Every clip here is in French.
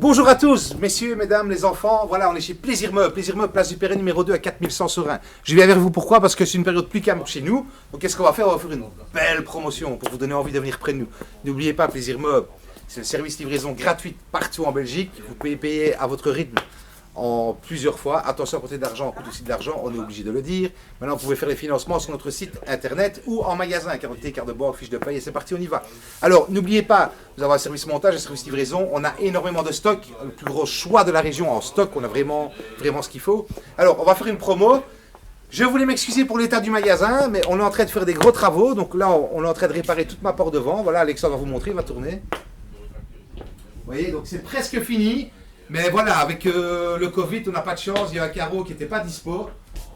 Bonjour à tous, messieurs, mesdames, les enfants. Voilà, on est chez Plaisir Meuble, place du Perret numéro 2 à 4100 Serein. Je viens vers vous pourquoi? Parce que c'est une période plus calme chez nous. Donc qu'est-ce qu'on va faire? On va faire une belle promotion pour vous donner envie de venir près de nous. N'oubliez pas, Plaisir Meuble, c'est le service livraison gratuite partout en Belgique. Vous pouvez payer à votre rythme en plusieurs fois. Attention, à côté d'argent, coûte aussi de l'argent, on est obligé de le dire. Maintenant, vous pouvez faire les financements sur notre site internet ou en magasin, carte d'identité, carte de banque, fiche de paye, et c'est parti, on y va. Alors, n'oubliez pas, nous avons un service montage, un service livraison, on a énormément de stock, le plus gros choix de la région en stock, on a vraiment ce qu'il faut. Alors, on va faire une promo. Je voulais m'excuser pour l'état du magasin, mais on est en train de faire des gros travaux, donc là, on est en train de réparer toute ma porte devant. Voilà, Alexandre va vous montrer, il va tourner. Vous voyez, donc c'est presque fini. Mais voilà, avec le Covid, on n'a pas de chance, il y a un carreau qui n'était pas dispo.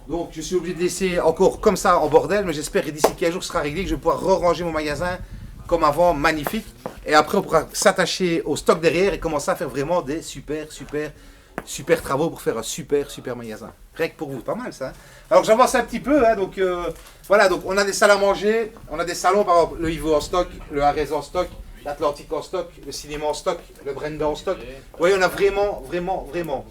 Donc je suis obligé de laisser encore comme ça en bordel, mais j'espère que d'ici 15 jours ce sera réglé, que je vais pouvoir re-ranger mon magasin comme avant, magnifique. Et après on pourra s'attacher au stock derrière et commencer à faire vraiment des super travaux pour faire un super magasin. Rien que pour vous, pas mal ça. Hein. Alors j'avance un petit peu, hein, donc voilà, donc on a des salles à manger, on a des salons, par exemple le Ivo en stock, le Arez en stock, l'Atlantique en stock, le cinéma en stock, le Brenda en stock. Vous voyez, on a vraiment.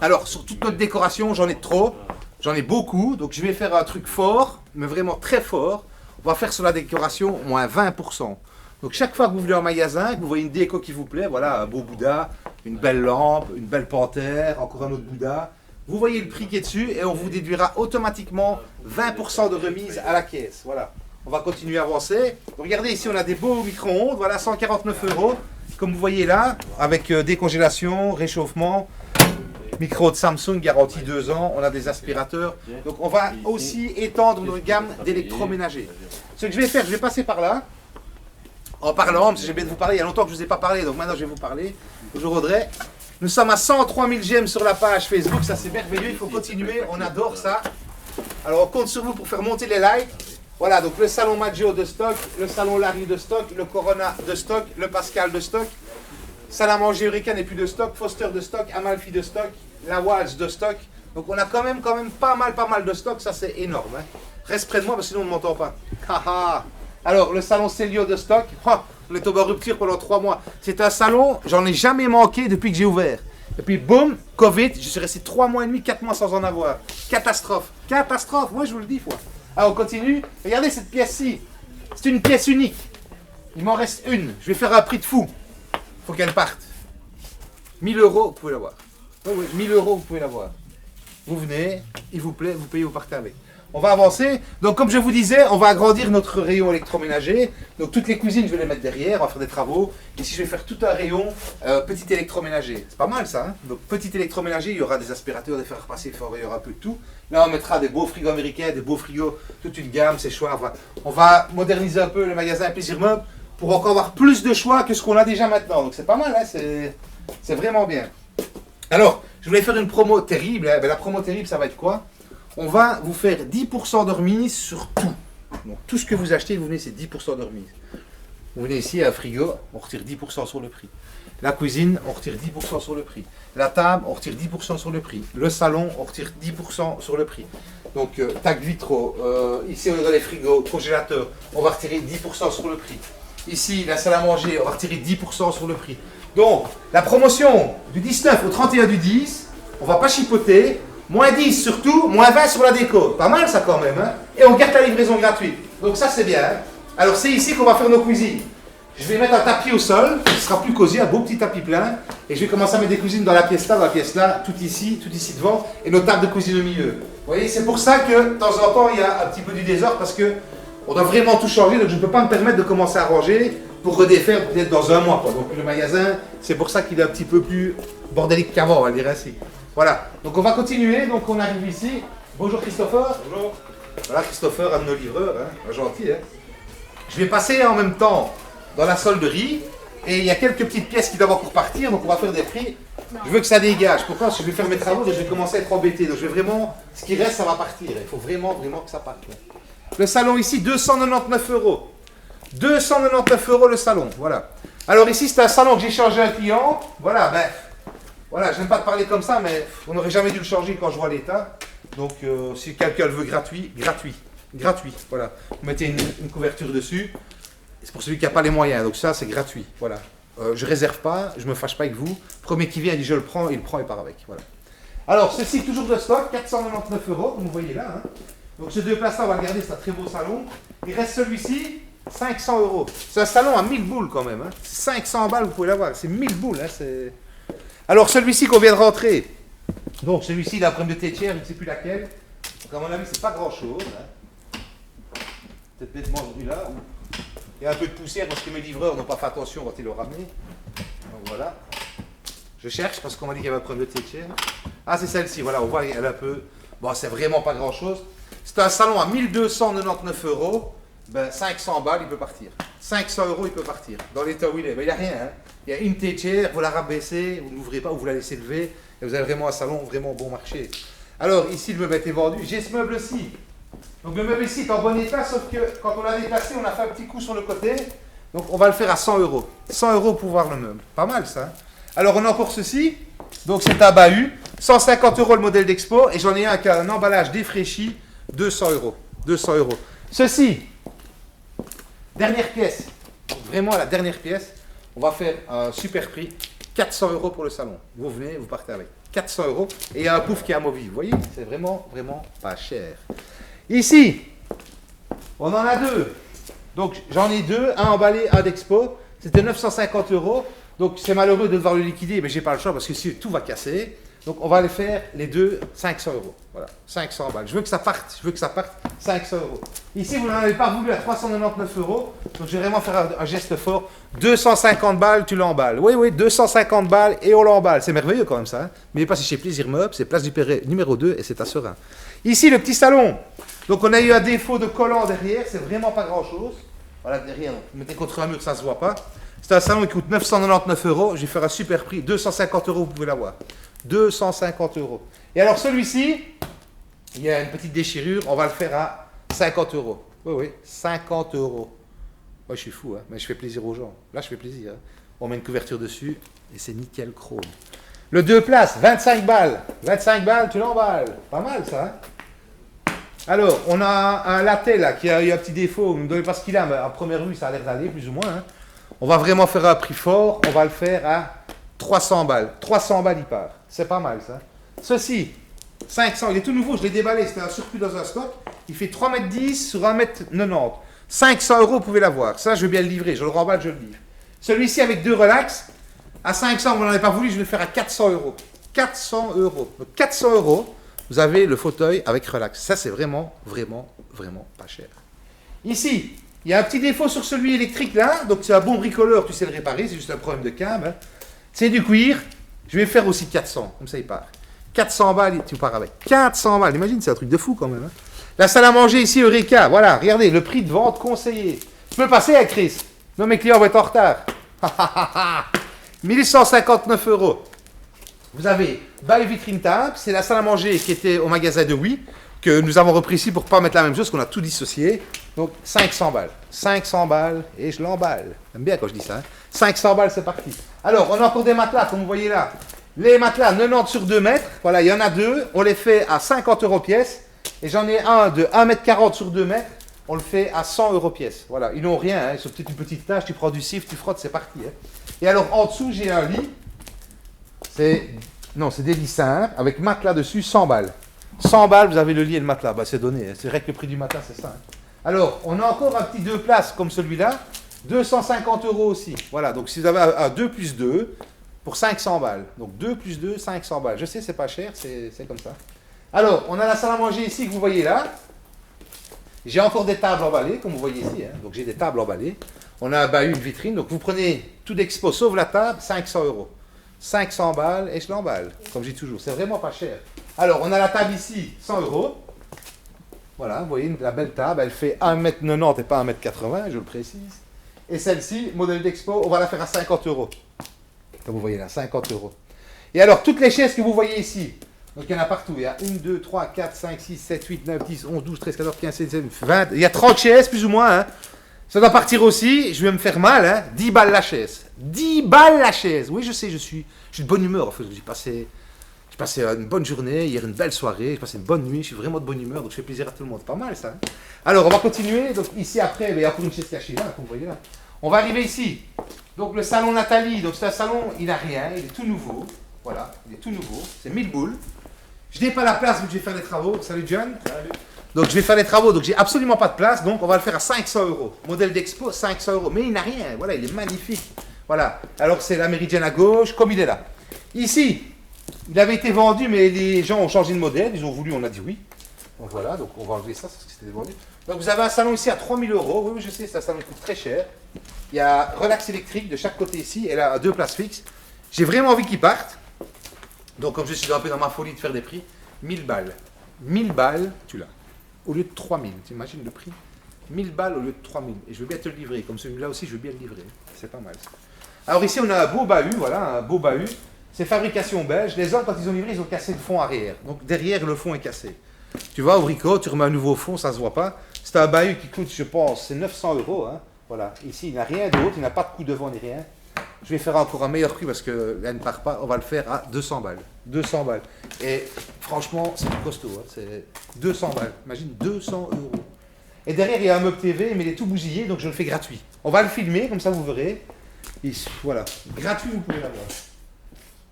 Alors, sur toute notre décoration, j'en ai trop. J'en ai beaucoup. Donc, je vais faire un truc fort, mais vraiment très fort. On va faire sur la décoration moins 20%. Donc, chaque fois que vous venez en magasin, que vous voyez une déco qui vous plaît, voilà, un beau Bouddha, une belle lampe, une belle panthère, encore un autre Bouddha. Vous voyez le prix qui est dessus et on vous déduira automatiquement 20% de remise à la caisse. Voilà. On va continuer à avancer. Regardez ici, on a des beaux micro-ondes, voilà, 149 €. Comme vous voyez là, avec décongélation, réchauffement, micro de Samsung, garantie 2 ans. On a des aspirateurs. Donc on va aussi étendre notre gamme d'électroménager. Ce que je vais faire, je vais passer par là. En parlant, parce que j'ai bien de vous parler, il y a longtemps que je ne vous ai pas parlé, donc maintenant je vais vous parler. Bonjour Audrey. Nous sommes à 103 000 j'aime sur la page Facebook, ça c'est merveilleux, il faut continuer, on adore ça. Alors on compte sur vous pour faire monter les likes. Voilà, donc le salon Maggio de stock, le salon Larry de stock, le Corona de stock, le Pascal de stock, salle à manger Eureka n'est plus de stock, Foster de stock, Amalfi de stock, la Waltz de stock. Donc on a quand même pas mal de stock, ça c'est énorme. Hein. Reste près de moi parce que sinon on ne m'entend pas. Alors le salon Célio de stock, on est tombé en rupture pendant 3 mois. C'est un salon, j'en ai jamais manqué depuis que j'ai ouvert. Et puis boum, Covid, je suis resté 3 mois et demi, 4 mois sans en avoir. Catastrophe, moi je vous le dis, fois. Ah, on continue. Regardez cette pièce-ci. C'est une pièce unique. Il m'en reste une. Je vais faire un prix de fou. Il faut qu'elle parte. 1 000 €, vous pouvez l'avoir. Oh oui, 1 000 €, vous pouvez l'avoir. Vous venez, il vous plaît, vous payez, vous partez avec. On va avancer. Donc, comme je vous disais, on va agrandir notre rayon électroménager. Donc, toutes les cuisines, je vais les mettre derrière. On va faire des travaux. Ici, je vais faire tout un rayon petit électroménager. C'est pas mal, ça. Hein, donc, petit électroménager, il y aura des aspirateurs, des fers à repasser fort, il y aura un peu de tout. Là, on mettra des beaux frigos américains, des beaux frigos, toute une gamme, c'est choix. Enfin, on va moderniser un peu le magasin Plaisir Meuble pour encore avoir plus de choix que ce qu'on a déjà maintenant. Donc, c'est pas mal, hein, c'est vraiment bien. Alors, je voulais faire une promo terrible. Hein. Ben, la promo terrible, ça va être quoi? On va vous faire 10% de remise sur tout. Donc, tout ce que vous achetez, vous venez, c'est 10% de remise. Vous venez ici à un frigo, on retire 10% sur le prix. La cuisine, on retire 10% sur le prix. La table, on retire 10% sur le prix. Le salon, on retire 10% sur le prix. Donc, tac vitro, ici on a les frigos, congélateurs, on va retirer 10% sur le prix. Ici, la salle à manger, on va retirer 10% sur le prix. Donc, la promotion du 19 au 31 du 10, on ne va pas chipoter. Moins 10 surtout, moins 20 sur la déco. Pas mal ça quand même. Hein, et on garde la livraison gratuite. Donc ça c'est bien. Hein. Alors c'est ici qu'on va faire nos cuisines. Je vais mettre un tapis au sol. Ce sera plus cosy, un beau petit tapis plein. Et je vais commencer à mettre des cuisines dans la pièce là, tout ici devant. Et nos tables de cuisine au milieu. Vous voyez, c'est pour ça que de temps en temps il y a un petit peu du désordre. Parce que on doit vraiment tout changer. Donc je ne peux pas me permettre de commencer à ranger pour redéfaire peut-être dans un mois. Quoi. Donc le magasin, c'est pour ça qu'il est un petit peu plus bordélique qu'avant, on va dire ainsi. Voilà, donc on va continuer, donc on arrive ici. Bonjour Christopher. Bonjour. Voilà Christopher, un de nos livreurs, hein, gentil. Hein. Je vais passer en même temps dans la solderie et il y a quelques petites pièces qui doivent encore partir, donc on va faire des prix. Je veux que ça dégage. Pourquoi? Parce que je vais faire mes travaux et je vais commencer à être embêté. Donc je vais vraiment, ce qui reste, ça va partir. Il faut vraiment que ça parte. Le salon ici, 299 €. 299 € le salon, voilà. Alors ici, c'est un salon que j'ai changé un client. Voilà, ben... Voilà, je n'aime pas te parler comme ça, mais on n'aurait jamais dû le changer quand je vois l'état. Donc, si quelqu'un le veut gratuit, voilà. Vous mettez une couverture dessus. C'est pour celui qui n'a pas les moyens, donc ça, c'est gratuit, voilà. je réserve pas, je me fâche pas avec vous. Premier qui vient, il dit je le prends, il le prend et part avec. Voilà. Alors, ceci toujours de stock, 499 €, comme vous voyez là. Hein. Donc, ces deux places-là, on va le garder, c'est un très beau salon. Il reste celui-ci, 500 €. C'est un salon à 1000 boules quand même. Hein. 500 balles, vous pouvez l'avoir. C'est 1000 boules. Hein. Alors, celui-ci qu'on vient de rentrer. Donc, celui-ci, il a un problème de tétière, je ne sais plus laquelle. Donc, à mon avis, c'est pas grand-chose. Hein. Peut-être bêtement celui-là. Il y a un peu de poussière parce que mes livreurs n'ont pas fait attention quand ils l'ont ramené. Donc, voilà. Je cherche parce qu'on m'a dit qu'il y avait un problème de tétière. Ah, c'est celle-ci, voilà, on voit, elle a un peu... Bon, c'est vraiment pas grand-chose. C'est un salon à 1299 €. Ben, 500 balles, il peut partir. 500 €, il peut partir. Dans l'état où il est. Ben, il n'y a rien. Hein. Il y a une tétière, vous la rabaissez, vous ne l'ouvrez pas ou vous la laissez lever. Et vous avez vraiment un salon vraiment bon marché. Alors, ici, le meuble a été vendu. J'ai ce meuble-ci. Donc, le meuble ici est en bon état, sauf que quand on l'a déplacé, on a fait un petit coup sur le côté. Donc, on va le faire à 100 €. 100 € pour voir le meuble. Pas mal, ça. Hein. Alors, on a encore ceci. Donc, c'est un bahut. 150 € le modèle d'expo. Et j'en ai un qui a un emballage défraîchi. 200 €. 200 €. Ceci. Dernière pièce. Donc, vraiment, la dernière pièce. On va faire un super prix. 400 € pour le salon. Vous venez, vous partez avec. 400 €. Et il y a un pouf qui est amovible. Vous voyez, c'est vraiment, vraiment pas cher. Ici, on en a deux. Donc, j'en ai deux. Un emballé, un d'expo. C'était 950 €. Donc, c'est malheureux de devoir le liquider, mais j'ai pas le choix parce que si tout va casser. Donc, on va les faire les deux 500 €. Voilà, 500 balles. Je veux que ça parte. 500 €. Ici, vous n'en avez pas voulu à 399 €. Donc, je vais vraiment faire un geste fort. 250 balles, tu l'emballes. Oui, 250 balles et on l'emballe. C'est merveilleux quand même ça. Hein. Mais pas, c'est chez Plaisir Meubles, c'est place du Perret numéro 2 et c'est à Serein. Ici, le petit salon. Donc, on a eu un défaut de collant derrière. C'est vraiment pas grand-chose. Voilà, derrière, donc, vous mettez contre un mur, ça ne se voit pas. C'est un salon qui coûte 999 €. Je vais faire un super prix. 250 €, vous pouvez l'avoir. 250 €. Et alors celui-ci, il y a une petite déchirure. On va le faire à 50 €. Oui, 50 €. Moi, je suis fou, hein, mais je fais plaisir aux gens. Là, je fais plaisir. Hein. On met une couverture dessus et c'est nickel chrome. Le 2 places, 25 balles. 25 balles, tu l'emballes. Pas mal, ça. Hein. Alors, on a un latte là qui a eu un petit défaut. Vous ne me donnez pas ce qu'il a, mais à première vue, ça a l'air d'aller, plus ou moins. Hein. On va vraiment faire un prix fort. On va le faire à 300 balles. 300 balles, il part. C'est pas mal, ça. Ceci, 500. Il est tout nouveau, je l'ai déballé. C'était un surplus dans un stock. Il fait 3,10 m sur 1,90 m. 500 €, vous pouvez l'avoir. Ça, je vais bien le livrer. Je le remballe, je le livre. Celui-ci, avec deux relax, à 500, vous n'en avez pas voulu, je vais le faire à 400 €. 400 €. Donc, 400 €, vous avez le fauteuil avec relax. Ça, c'est vraiment, vraiment, vraiment pas cher. Ici, il y a un petit défaut sur celui électrique là. Donc, c'est un bon bricoleur, tu sais le réparer. C'est juste un problème de câble. Hein. C'est du cuir. Je vais faire aussi 400. Comme ça, il part. 400 balles, tu pars avec. 400 balles. Imagine, c'est un truc de fou quand même. Hein. La salle à manger ici, Eureka. Voilà, regardez, le prix de vente conseillé. Tu peux passer à Chris. Non, mes clients vont être en retard. 1159 €. Vous avez bail vitrine table. C'est la salle à manger qui était au magasin de Oui, que nous avons repris ici pour ne pas mettre la même chose, qu'on a tout dissocié. Donc, 500 balles. 500 balles et je l'emballe. J'aime bien quand je dis ça. Hein. 500 balles, c'est parti. Alors, on a encore des matelas, comme vous voyez là. Les matelas 90 sur 2 mètres. Voilà, il y en a deux. On les fait à 50 € pièce. Et j'en ai un de 1,40 m sur 2 mètres. On le fait à 100 € pièce. Voilà, ils n'ont rien. Hein. Ils sont peut-être une petite tâche. Tu prends du cif, tu frottes, c'est parti. Hein. Et alors, en dessous, j'ai un lit. C'est des lits simples avec matelas dessus, 100 balles. 100 balles, vous avez le lit et le matelas. Bah, c'est donné. Hein. C'est vrai que le prix du matelas, c'est ça. Hein. Alors, on a encore un petit 2 places comme celui-là. 250 € aussi. Voilà, donc si vous avez un 2 plus 2 pour 500 balles. Donc 2 plus 2, 500 balles. Je sais, c'est pas cher, c'est comme ça. Alors, on a la salle à manger ici que vous voyez là. J'ai encore des tables emballées, comme vous voyez ici. Hein. Donc j'ai des tables emballées. On a un bahut, une vitrine. Donc vous prenez tout d'expo sauf la table, 500 €. 500 balles et je l'emballe. Comme je dis toujours, c'est vraiment pas cher. Alors, on a la table ici, 100 €. Voilà, vous voyez, la belle table, elle fait 1,90 m et pas 1,80 m, je le précise. Et celle-ci, modèle d'expo, on va la faire à 50 €. Comme vous voyez là, 50 €. Et alors, toutes les chaises que vous voyez ici, donc il y en a partout, il y a 1, 2, 3, 4, 5, 6, 7, 8, 9, 10, 11, 12, 13, 14, 15, 16, 17, 20, il y a 30 chaises plus ou moins. Hein. Ça doit partir aussi, je vais me faire mal, hein. 10 balles la chaise. 10 balles la chaise. Oui, je sais, je suis de bonne humeur. En fait, j'ai passé une bonne journée, hier une belle soirée, j'ai passé une bonne nuit, je suis vraiment de bonne humeur, donc je fais plaisir à tout le monde. Pas mal ça. Hein. Alors, on va continuer. Donc ici après, il y a encore une chaise cachée là, comme vous voyez là. On va arriver ici. Donc le salon Nathalie, donc c'est un salon, il n'a rien, il est tout nouveau. Voilà, il est tout nouveau, c'est 1000 boules. Je n'ai pas la place vu que je vais faire les travaux. Salut John. Salut. Donc je vais faire les travaux, donc j'ai absolument pas de place, donc on va le faire à 500 euros. Modèle d'expo, 500 euros. Mais il n'a rien, voilà, il est magnifique. Voilà, alors c'est la méridienne à gauche, comme il est là. Ici, il avait été vendu, mais les gens ont changé de modèle, ils ont voulu, on a dit oui. Donc voilà, donc on va enlever ça, parce que c'était vendu. Donc vous avez un salon ici à 3000 euros, oui, oui je sais, c'est un salon qui coûte très cher. Il y a relax électrique de chaque côté ici, elle a 2 places fixes. J'ai vraiment envie qu'ils partent. Donc comme je suis un peu dans ma folie de faire des prix, 1000 balles. 1000 balles, tu l'as. Au lieu de 3000, tu imagines le prix? 1000 balles au lieu de 3000. Et je veux bien te le livrer, comme celui-là aussi, je veux bien le livrer. C'est pas mal ça. Alors ici, on a un beau bahut, voilà, un beau bahut. C'est fabrication belge. Les hommes, quand ils ont livré, ils ont cassé le fond arrière. Donc derrière, le fond est cassé. Tu vas au Brico, tu remets un nouveau fond, ça se voit pas. C'est un bahut qui coûte, je pense, c'est 900 euros. Hein. Voilà, ici, il n'a rien d'autre, il n'a pas de coup devant ni rien. Je vais faire encore un meilleur prix parce que là, ne part pas. On va le faire à 200 balles. 200 balles. Et franchement, c'est du costaud. Hein. C'est 200 balles. Imagine, 200 euros. Et derrière, il y a un meuble TV, mais il est tout bousillé, donc je le fais gratuit. On va le filmer, comme ça vous verrez. Et voilà. Gratuit, vous pouvez l'avoir.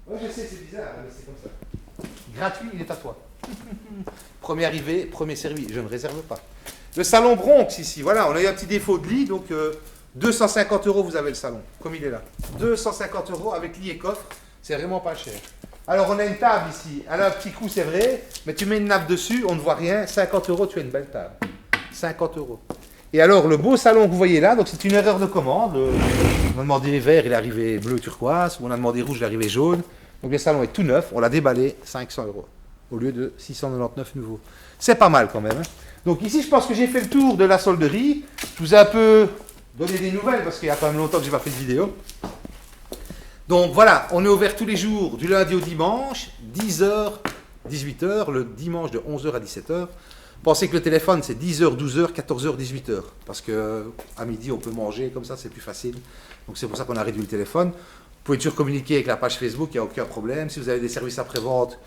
Oui, je sais, c'est bizarre, mais c'est comme ça. Gratuit, il est à toi. Premier arrivé, premier servi. Je ne réserve pas. Le salon Bronx, ici. Voilà, on a eu un petit défaut de lit, donc 250 euros, vous avez le salon, comme il est là. 250 euros avec lit et coffre, c'est vraiment pas cher. Alors, on a une table ici. Elle a un petit coup, c'est vrai, mais tu mets une nappe dessus, on ne voit rien. 50 euros, tu as une belle table. 50 euros. Et alors, le beau salon que vous voyez là, donc c'est une erreur de commande. On a demandé vert, il est arrivé bleu turquoise. On a demandé rouge, il est arrivé jaune. Donc, le salon est tout neuf. On l'a déballé, 500 euros. Au lieu de 699 nouveaux. C'est pas mal quand même. Hein. Donc, ici, je pense que j'ai fait le tour de la solderie. Je vous ai un peu donné des nouvelles parce qu'il y a quand même longtemps que je n'ai pas fait de vidéo. Donc, voilà, on est ouvert tous les jours, du lundi au dimanche, 10h, 18h, le dimanche de 11h à 17h. Pensez que le téléphone, c'est 10h, 12h, 14h, 18h. Parce qu'à midi, on peut manger, comme ça, c'est plus facile. Donc, c'est pour ça qu'on a réduit le téléphone. Vous pouvez toujours communiquer avec la page Facebook, il n'y a aucun problème. Si vous avez des services après-vente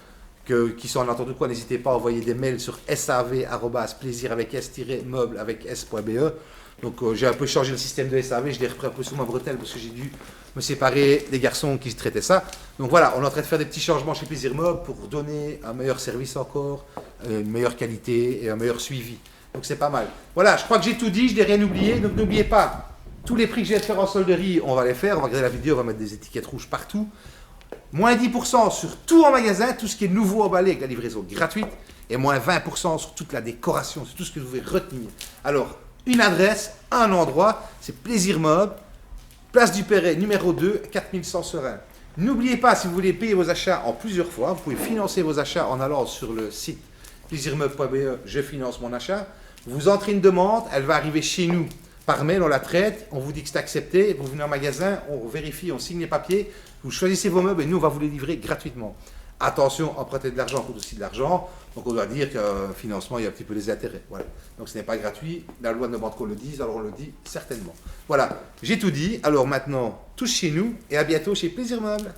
qui sont en n'importe quoi, n'hésitez pas à envoyer des mails sur sav@plaisir avec s-meuble avec s.be. Donc, j'ai un peu changé le système de SAV, je l'ai repris un peu sous ma bretelle parce que j'ai dû me séparer des garçons qui traitaient ça. Donc voilà, on est en train de faire des petits changements chez Plaisir Meuble pour donner un meilleur service encore, une meilleure qualité et un meilleur suivi. Donc c'est pas mal. Voilà, je crois que j'ai tout dit, je n'ai rien oublié. Donc n'oubliez pas, tous les prix que je viens de faire en solderie, on va les faire. On va regarder la vidéo, on va mettre des étiquettes rouges partout. Moins 10% sur tout en magasin, tout ce qui est nouveau emballé avec la livraison gratuite. Et moins 20% sur toute la décoration, sur tout ce que vous devez retenir. Alors, une adresse, un endroit, c'est Plaisir Meuble, place du Perret, numéro 2, 4100 Serein. N'oubliez pas, si vous voulez payer vos achats en plusieurs fois, vous pouvez financer vos achats en allant sur le site plaisirmeuble.be, je finance mon achat. Vous entrez une demande, elle va arriver chez nous par mail, on la traite, on vous dit que c'est accepté, vous venez en magasin, on vérifie, on signe les papiers, vous choisissez vos meubles et nous, on va vous les livrer gratuitement. Attention, emprunter de l'argent coûte aussi de l'argent, donc on doit dire qu'un financement, il y a un petit peu les intérêts. Voilà. Donc ce n'est pas gratuit, la loi ne demande qu'on le dise, alors on le dit certainement. Voilà, j'ai tout dit, alors maintenant, tous chez nous et à bientôt chez Plaisir Meuble.